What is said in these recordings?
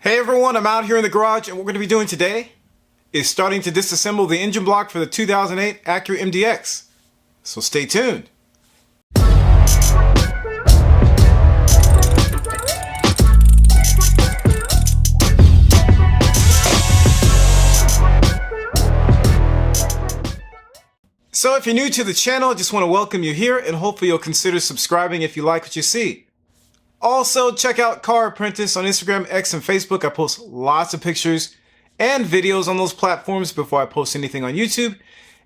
Hey everyone, I'm out here in the garage and what we're going to be doing today is starting to disassemble the engine block for the 2008 Acura MDX. So stay tuned. So if you're new to the channel, I just want to welcome you here and hopefully you'll consider subscribing if you like what you see. Also, check out Car Apprentice on Instagram, X, and Facebook. I post lots of pictures and videos on those platforms before I post anything on YouTube.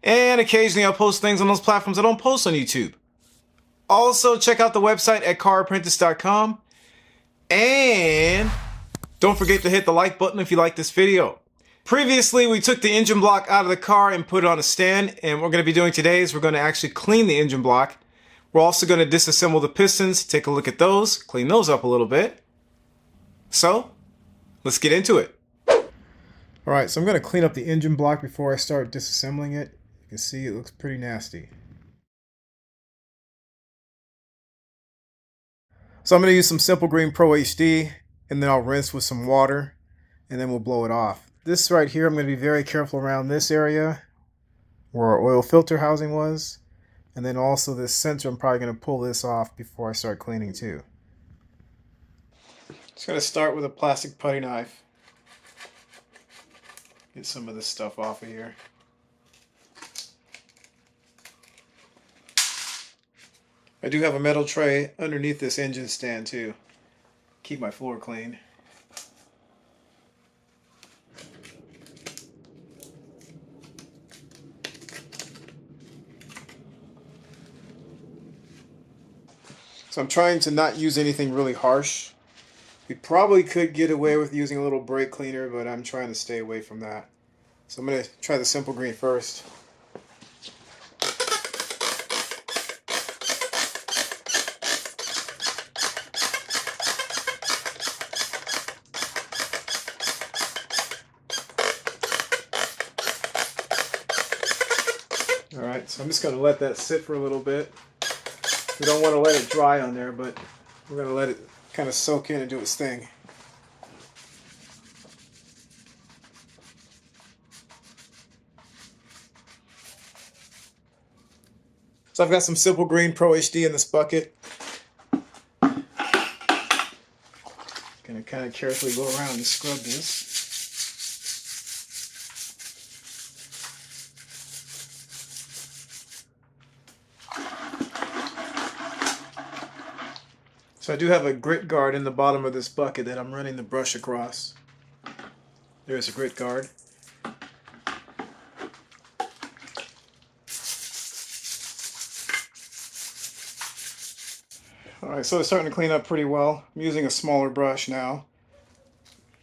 And occasionally I'll post things on those platforms I don't post on YouTube. Also, check out the website at carapprentice.com. And don't forget to hit the like button if you like this video. Previously, we took the engine block out of the car and put it on a stand. And what we're going to be doing today is we're going to actually clean the engine block. We're also going to disassemble the pistons, take a look at those, clean those up a little bit. So, let's get into it. Alright, so I'm going to clean up the engine block before I start disassembling it. You can see it looks pretty nasty. So I'm going to use some Simple Green Pro HD, and then I'll rinse with some water, and then we'll blow it off. This right here, I'm going to be very careful around this area, where our oil filter housing was. And then also this sensor, I'm probably going to pull this off before I start cleaning too. Just going to start with a plastic putty knife. Get some of this stuff off of here. I do have a metal tray underneath this engine stand too. Keep my floor clean. So I'm trying to not use anything really harsh. We probably could get away with using a little brake cleaner, but I'm trying to stay away from that. So I'm going to try the Simple Green first. Alright, so I'm just going to let that sit for a little bit. We don't want to let it dry on there, but we're going to let it kind of soak in and do its thing. So I've got some Simple Green Pro HD in this bucket. Going to kind of carefully go around and scrub this. So I do have a grit guard in the bottom of this bucket that I'm running the brush across. There's a grit guard. Alright, so it's starting to clean up pretty well. I'm using a smaller brush now.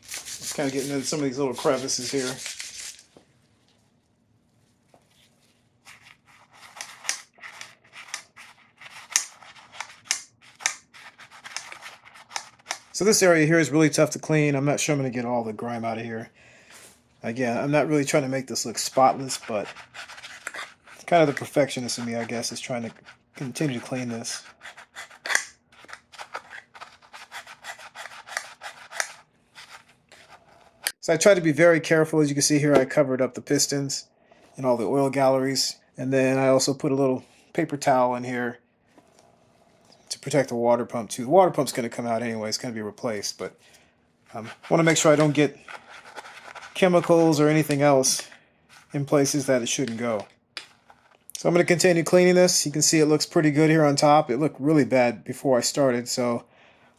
Just kind of getting into some of these little crevices here. So this area here is really tough to clean. I'm not sure I'm going to get all the grime out of here. Again, I'm not really trying to make this look spotless, but kind of the perfectionist in me, I guess, is trying to continue to clean this. So I try to be very careful. As you can see here, I covered up the pistons and all the oil galleries. And then I also put a little paper towel in here to protect the water pump too. The water pump's going to come out anyway. It's going to be replaced, but I want to make sure I don't get chemicals or anything else in places that it shouldn't go. So I'm going to continue cleaning this. You can see it looks pretty good here on top. It looked really bad before I started, so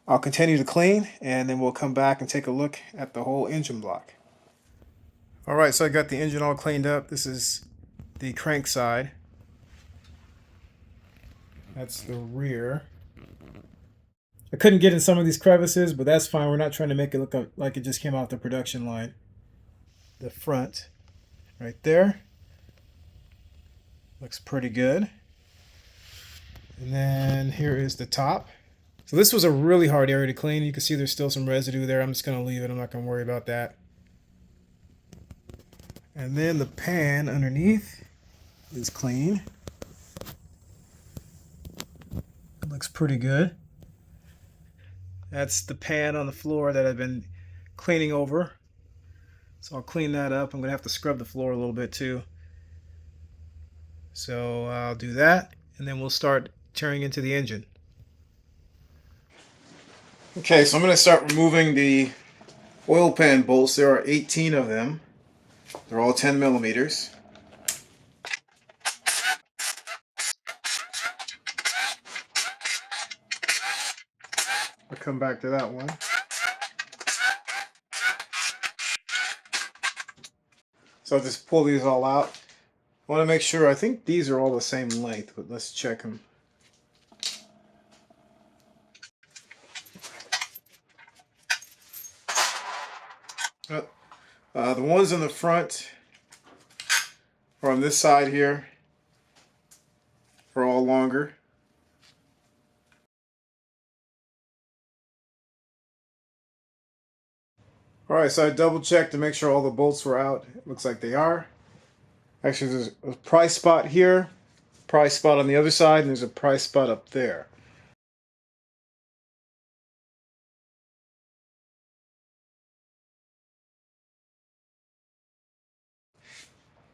I'll continue to clean and then we'll come back and take a look at the whole engine block. Alright, so I got the engine all cleaned up. This is the crank side. That's the rear. I couldn't get in some of these crevices, but that's fine. We're not trying to make it look like it just came off the production line. The front, right there, looks pretty good. And then here is the top. So this was a really hard area to clean. You can see there's still some residue there. I'm just going to leave it. I'm not going to worry about that. And then the pan underneath is clean. It looks pretty good. That's the pan on the floor that I've been cleaning over. So I'll clean that up. I'm going to have to scrub the floor a little bit too. So I'll do that, and then we'll start tearing into the engine. Okay, so I'm going to start removing the oil pan bolts. There are 18 of them. They're all 10 millimeters. I'll come back to that one. So I'll just pull these all out. I want to make sure, I think these are all the same length, but let's check them. The ones in the front, or on this side here, are all longer. Alright, so I double checked to make sure all the bolts were out. It looks like they are. Actually, there's a pry spot here, pry spot on the other side, and there's a pry spot up there.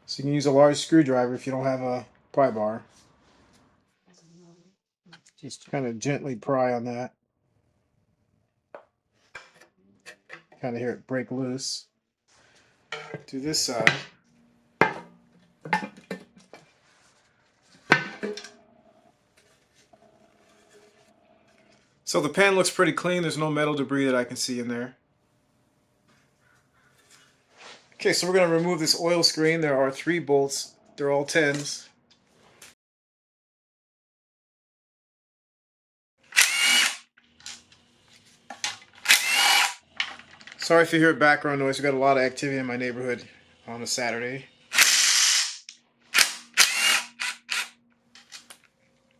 So you can use a large screwdriver if you don't have a pry bar. Just kind of gently pry on that. Kind of hear it break loose. To this side. So the pan looks pretty clean. There's no metal debris that I can see in there. Okay, so we're going to remove this oil screen. There are 3 bolts. They're all 10s. Sorry if you hear background noise. We've got a lot of activity in my neighborhood on a Saturday.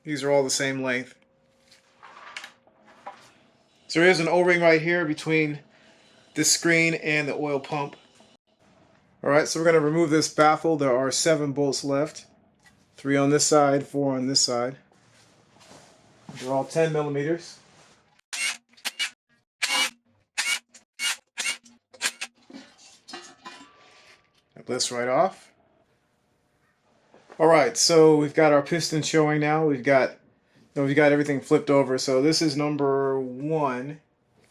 These are all the same length. So there is an O-ring right here between this screen and the oil pump. Alright, so we're going to remove this baffle. There are 7 bolts left. 3 on this side, 4 on this side. They're all 10 millimeters. That lifts right off. Alright, so we've got our piston showing now. We've got everything flipped over. So this is number 1.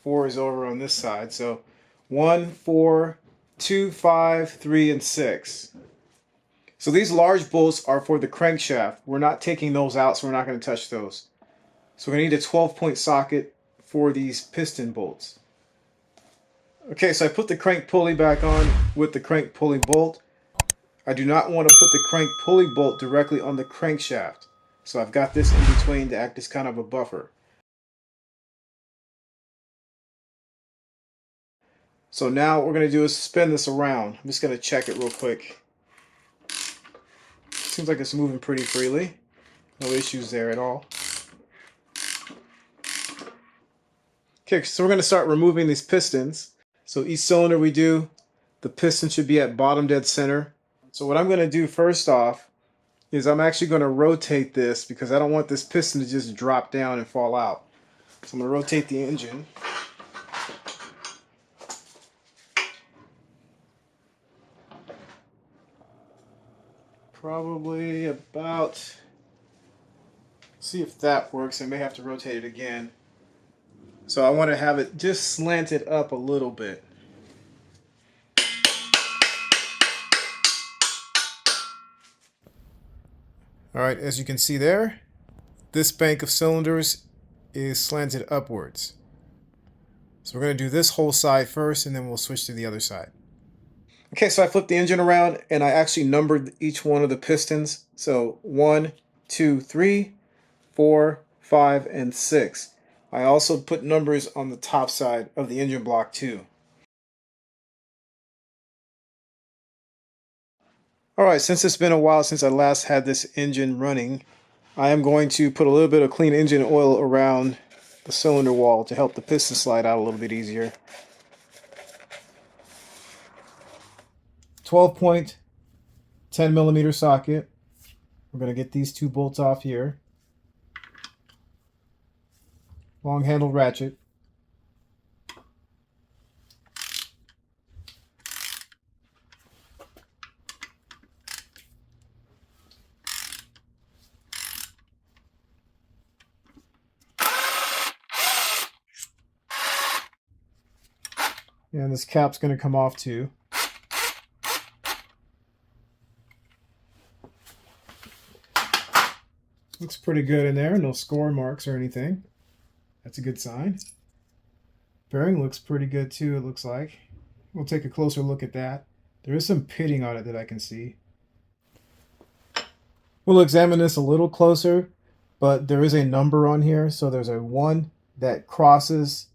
4 is over on this side. So 1, 4, 2, 5, 3, and 6. So these large bolts are for the crankshaft. We're not taking those out, so we're not going to touch those. So we're going to need a 12-point socket for these piston bolts. Okay, so I put the crank pulley back on with the crank pulley bolt. I do not want to put the crank pulley bolt directly on the crankshaft. So I've got this in between to act as kind of a buffer. So now what we're going to do is spin this around. I'm just going to check it real quick. Seems like it's moving pretty freely. No issues there at all. Okay, so we're going to start removing these pistons. So each cylinder we do, the piston should be at bottom dead center. So what I'm going to do first off is I'm actually going to rotate this because I don't want this piston to just drop down and fall out. So I'm going to rotate the engine. Probably about, see if that works. I may have to rotate it again. So I want to have it just slanted up a little bit. Alright, as you can see there, this bank of cylinders is slanted upwards. So we're going to do this whole side first and then we'll switch to the other side. Okay, so I flipped the engine around and I actually numbered each one of the pistons. So 1, 2, 3, 4, 5, and 6. I also put numbers on the top side of the engine block too. Alright, since it's been a while since I last had this engine running, I am going to put a little bit of clean engine oil around the cylinder wall to help the piston slide out a little bit easier. 12-point 10mm socket. We're going to get these 2 bolts off here. Long handled ratchet. And this cap's going to come off too. Looks pretty good in there. No score marks or anything. That's a good sign. Bearing looks pretty good too, it looks like. We'll take a closer look at that. There is some pitting on it that I can see. We'll examine this a little closer, but there is a number on here. So there's a 1 that crosses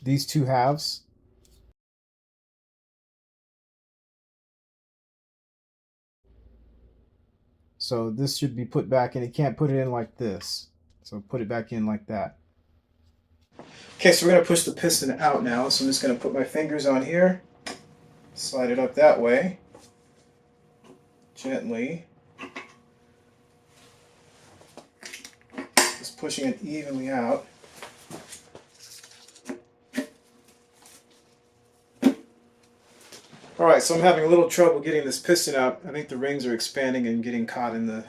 these two halves. So this should be put back in. You can't put it in like this. So put it back in like that. Okay, so we're going to push the piston out now. So I'm just going to put my fingers on here. Slide it up that way. Gently. Just pushing it evenly out. Alright, so I'm having a little trouble getting this piston out. I think the rings are expanding and getting caught in the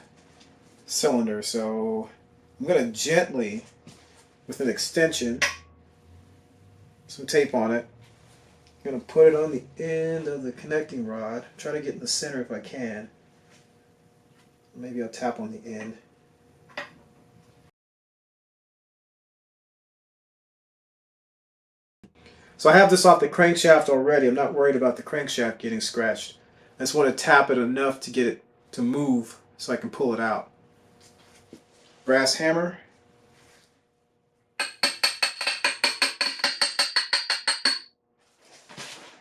cylinder. So I'm going to gently, with an extension, some tape on it, I'm going to put it on the end of the connecting rod. Try to get in the center if I can. Maybe I'll tap on the end. So I have this off the crankshaft already. I'm not worried about the crankshaft getting scratched. I just want to tap it enough to get it to move so I can pull it out. Brass hammer.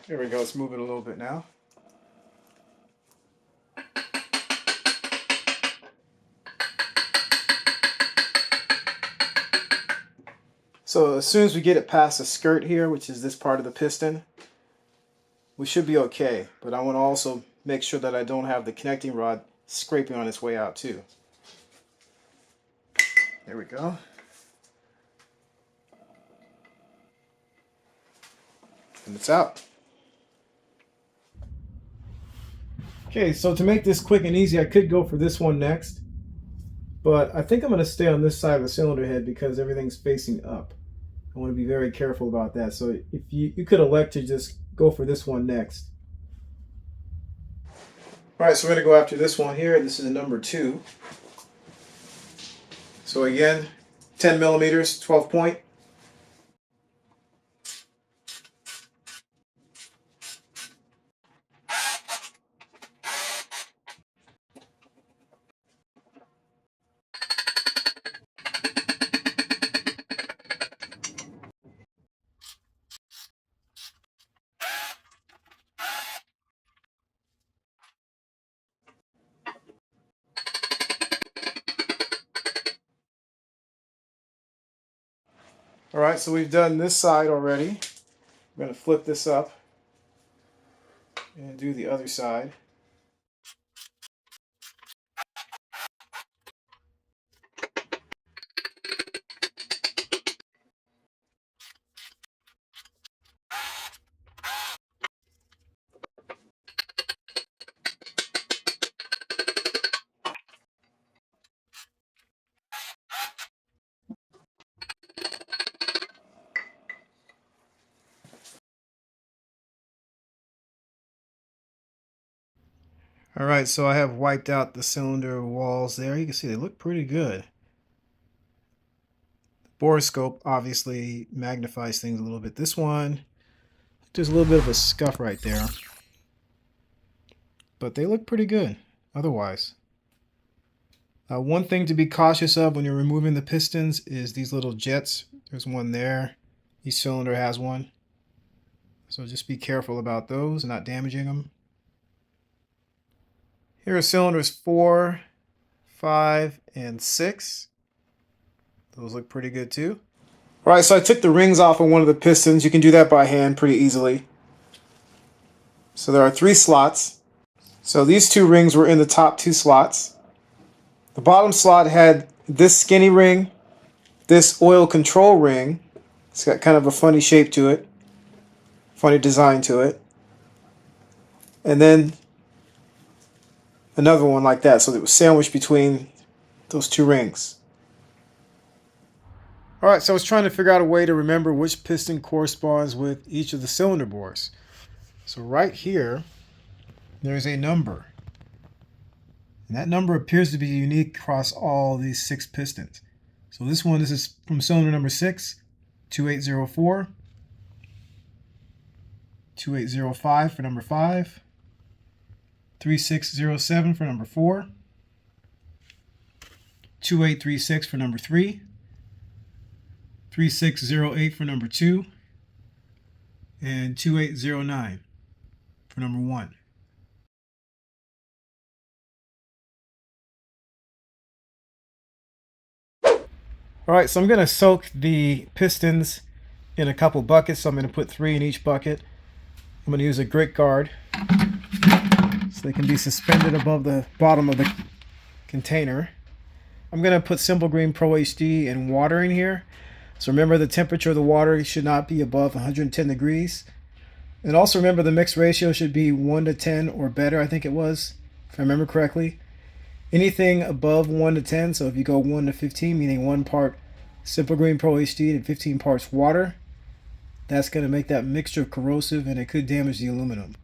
There we go, it's moving a little bit now. So as soon as we get it past the skirt here, which is this part of the piston, we should be okay. But I want to also make sure that I don't have the connecting rod scraping on its way out too. There we go. And it's out. Okay, so to make this quick and easy, I could go for this one next. But I think I'm going to stay on this side of the cylinder head because everything's facing up. I want to be very careful about that. So if you could elect to just go for this one next. Alright, so we're going to go after this one here. This is a number 2. So again, 10 millimeters, 12 point. Alright, so we've done this side already. I'm going to flip this up and do the other side. Alright, so I have wiped out the cylinder walls there. You can see they look pretty good. The borescope obviously magnifies things a little bit. This one, there's a little bit of a scuff right there. But they look pretty good otherwise. One thing to be cautious of when you're removing the pistons is these little jets. There's one there. Each cylinder has one. So just be careful about those, not damaging them. Here are cylinders 4, 5, and 6. Those look pretty good too. Alright, so I took the rings off of one of the pistons. You can do that by hand pretty easily. So there are 3 slots. So these 2 rings were in the top 2 slots. The bottom slot had this skinny ring, this oil control ring. It's got kind of a funny shape to it, funny design to it. And then another one like that, so it was sandwiched between those 2 rings. Alright, so I was trying to figure out a way to remember which piston corresponds with each of the cylinder bores. So right here, there's a number. And that number appears to be unique across all these 6 pistons. So this is from cylinder number 6, 2804, 2805 for number 5, 3607 for number 4, 2836 for number 3, 3608 for number 2, and 2809 for number 1. Alright, so I'm going to soak the pistons in a couple buckets. So I'm going to put 3 in each bucket. I'm going to use a grit guard so they can be suspended above the bottom of the container. I'm going to put Simple Green Pro HD and water in here. So remember, the temperature of the water should not be above 110 degrees. And also remember, the mix ratio should be 1 to 10 or better, I think it was, if I remember correctly. Anything above 1 to 10, so if you go 1 to 15, meaning 1 part Simple Green Pro HD and 15 parts water, that's going to make that mixture corrosive and it could damage the aluminum.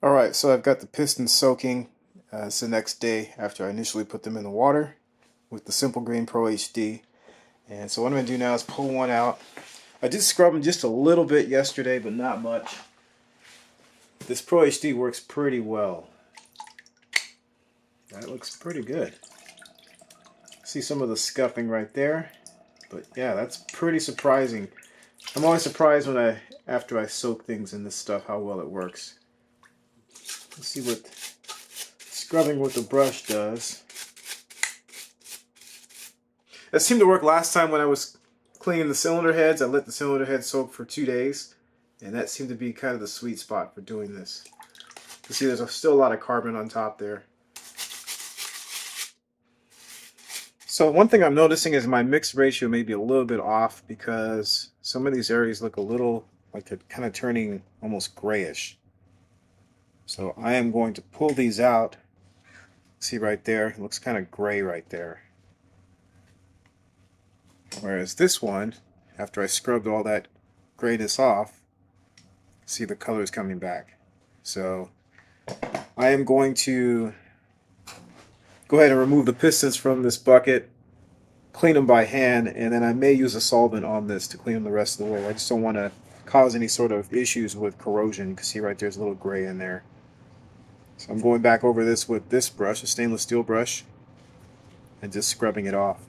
Alright, so I've got the pistons soaking. It's the next day after I initially put them in the water with the Simple Green Pro HD. And so what I'm going to do now is pull one out. I did scrub them just a little bit yesterday, but not much. This Pro HD works pretty well. That looks pretty good. See some of the scuffing right there. But yeah, that's pretty surprising. I'm always surprised when after I soak things in this stuff, how well it works. Let's see what scrubbing with the brush does. That seemed to work last time when I was cleaning the cylinder heads. I let the cylinder heads soak for 2 days, and that seemed to be kind of the sweet spot for doing this. You see, there's still a lot of carbon on top there. So one thing I'm noticing is my mix ratio may be a little bit off because some of these areas look a little like they're kind of turning almost grayish. So I am going to pull these out. See right there, it looks kind of gray right there. Whereas this one, after I scrubbed all that grayness off, see the color is coming back. So I am going to go ahead and remove the pistons from this bucket, clean them by hand, and then I may use a solvent on this to clean them the rest of the way. I just don't want to cause any sort of issues with corrosion. You can see right there's a little gray in there. So I'm going back over this with this brush, a stainless steel brush, and just scrubbing it off.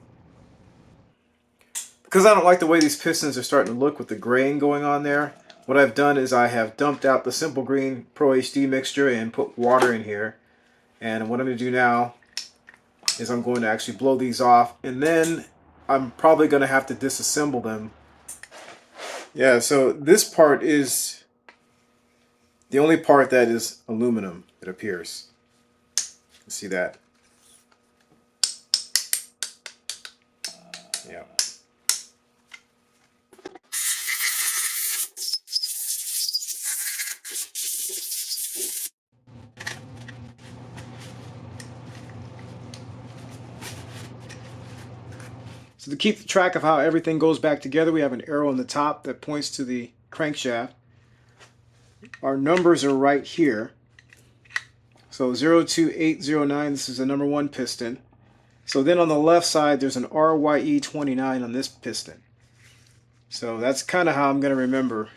Because I don't like the way these pistons are starting to look with the graying going on there, what I've done is I have dumped out the Simple Green Pro HD mixture and put water in here. And what I'm going to do now is I'm going to actually blow these off, and then I'm probably going to have to disassemble them. Yeah, so this part is the only part that is aluminum, it appears. You see that? Yeah. So to keep track of how everything goes back together, we have an arrow on the top that points to the crankshaft. Our numbers are right here. So 02809, this is the number 1 piston. So then on the left side, there's an RYE29 on this piston. So that's kind of how I'm going to remember,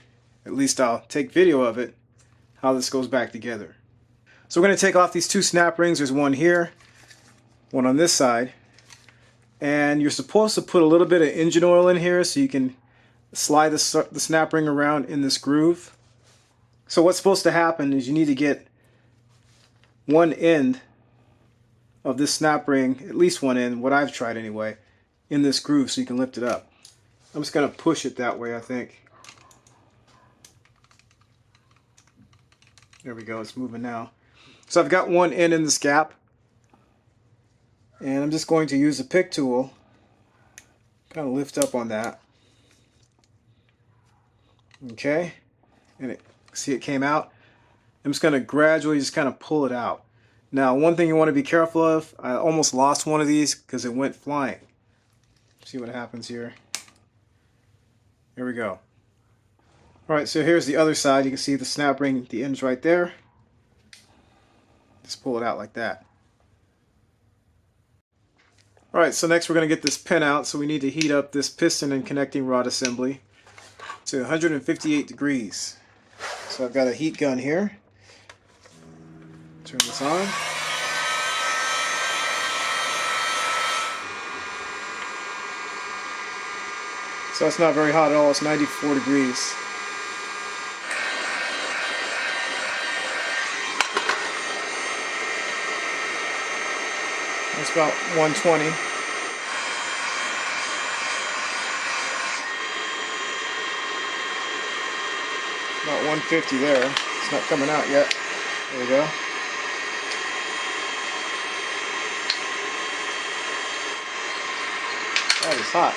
at least I'll take video of it, how this goes back together. So we're going to take off these 2 snap rings. There's one here, one on this side. And you're supposed to put a little bit of engine oil in here so you can slide the snap ring around in this groove. So what's supposed to happen is you need to get one end of this snap ring, at least one end, what I've tried anyway, in this groove so you can lift it up. I'm just going to push it that way, I think. There we go, it's moving now. So I've got one end in this gap. And I'm just going to use the pick tool, kind of lift up on that. Okay, and see it came out. I'm just going to gradually just kind of pull it out. Now, one thing you want to be careful of, I almost lost one of these because it went flying. See what happens here. Here we go. Alright, so here's the other side. You can see the snap ring, the end's right there. Just pull it out like that. Alright, so next we're going to get this pin out. So we need to heat up this piston and connecting rod assembly to 158 degrees. So I've got a heat gun here. Turn this on. So it's not very hot at all. It's 94 degrees. It's about 120. About 150 there. It's not coming out yet. There we go. That is hot.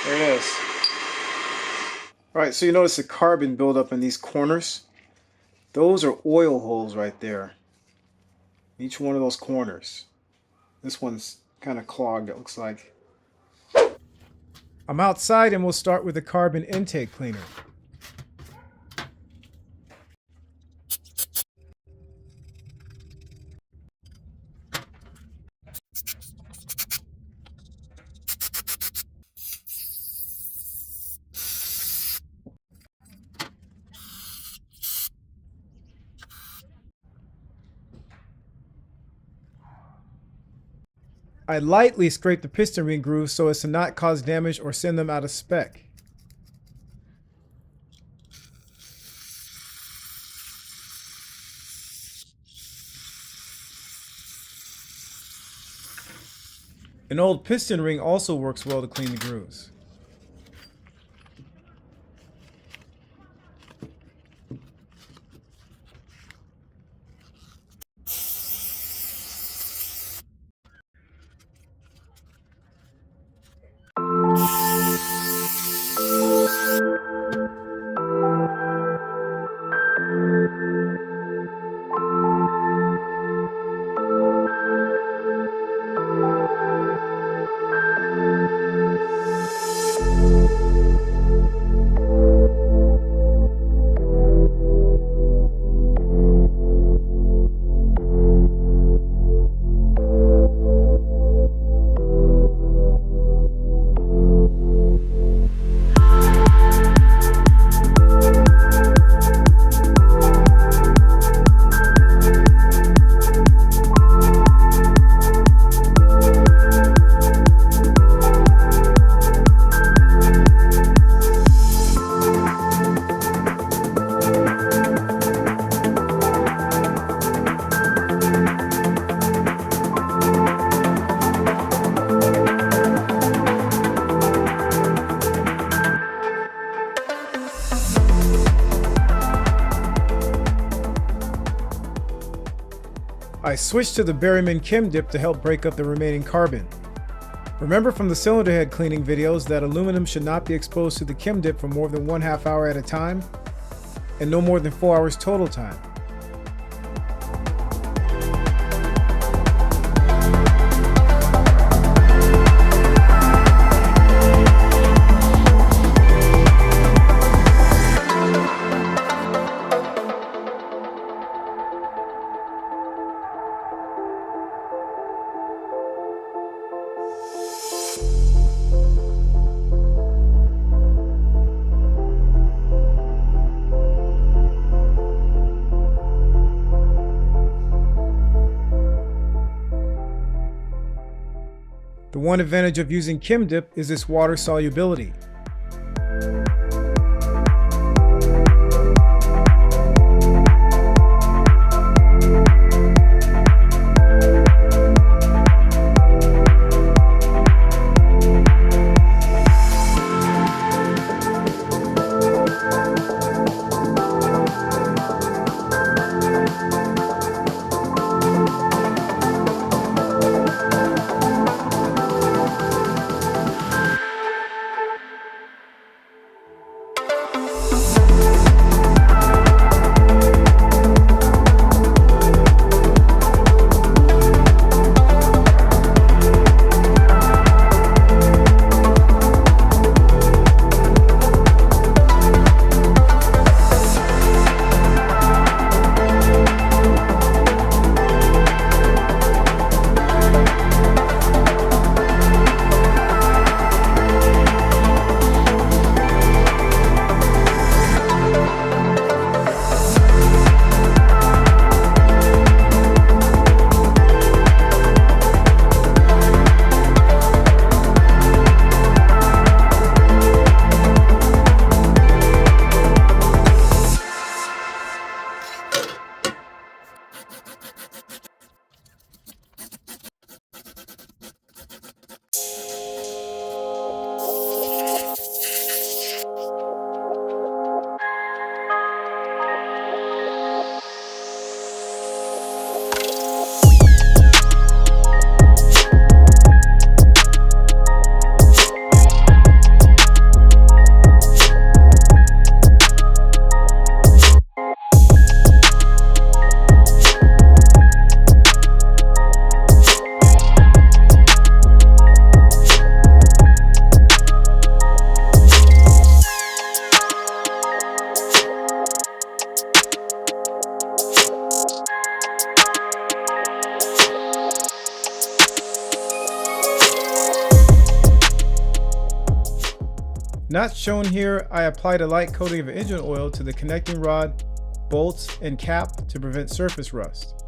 There it is. Alright, so you notice the carbon buildup in these corners. Those are oil holes right there. Each one of those corners. This one's kind of clogged, it looks like. I'm outside and we'll start with the carbon intake cleaner. I lightly scrape the piston ring grooves so as to not cause damage or send them out of spec. An old piston ring also works well to clean the grooves. I switched to the Berryman Chem Dip to help break up the remaining carbon. Remember from the cylinder head cleaning videos that aluminum should not be exposed to the Chem Dip for more than 1/2 hour at a time, and no more than 4 hours total time. The one advantage of using Chem Dip is its water solubility. Not shown here, I applied a light coating of engine oil to the connecting rod, bolts, and cap to prevent surface rust.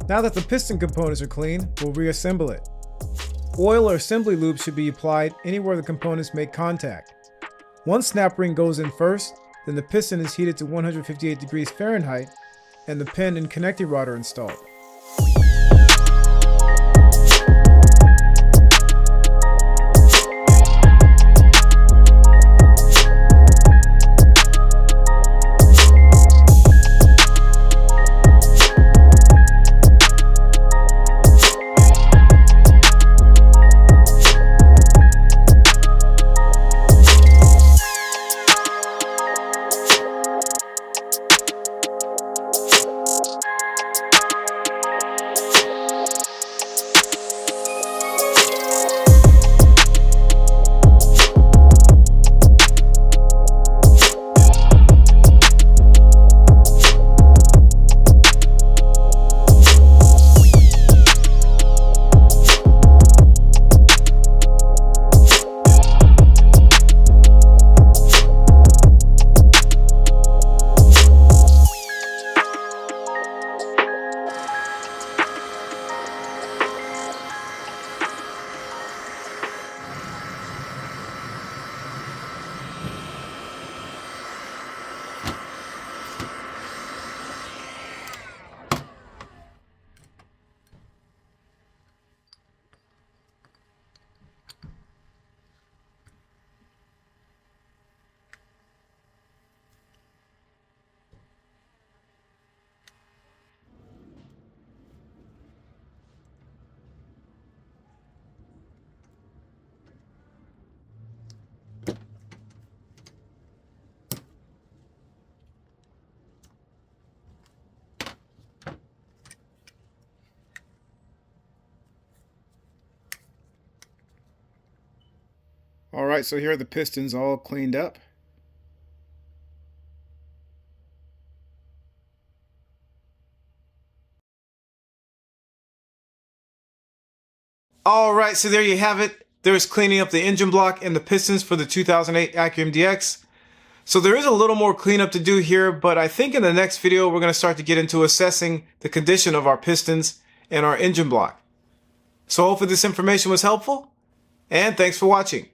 Now that the piston components are clean, we'll reassemble it. Oil or assembly lube should be applied anywhere the components make contact. One snap ring goes in first, then the piston is heated to 158 degrees Fahrenheit, and the pin and connecting rod are installed. Alright, so here are the pistons all cleaned up. Alright, so there you have it. There's cleaning up the engine block and the pistons for the 2008 Acura MDX. So there is a little more cleanup to do here, but I think in the next video we're going to start to get into assessing the condition of our pistons and our engine block. So hopefully this information was helpful, and thanks for watching.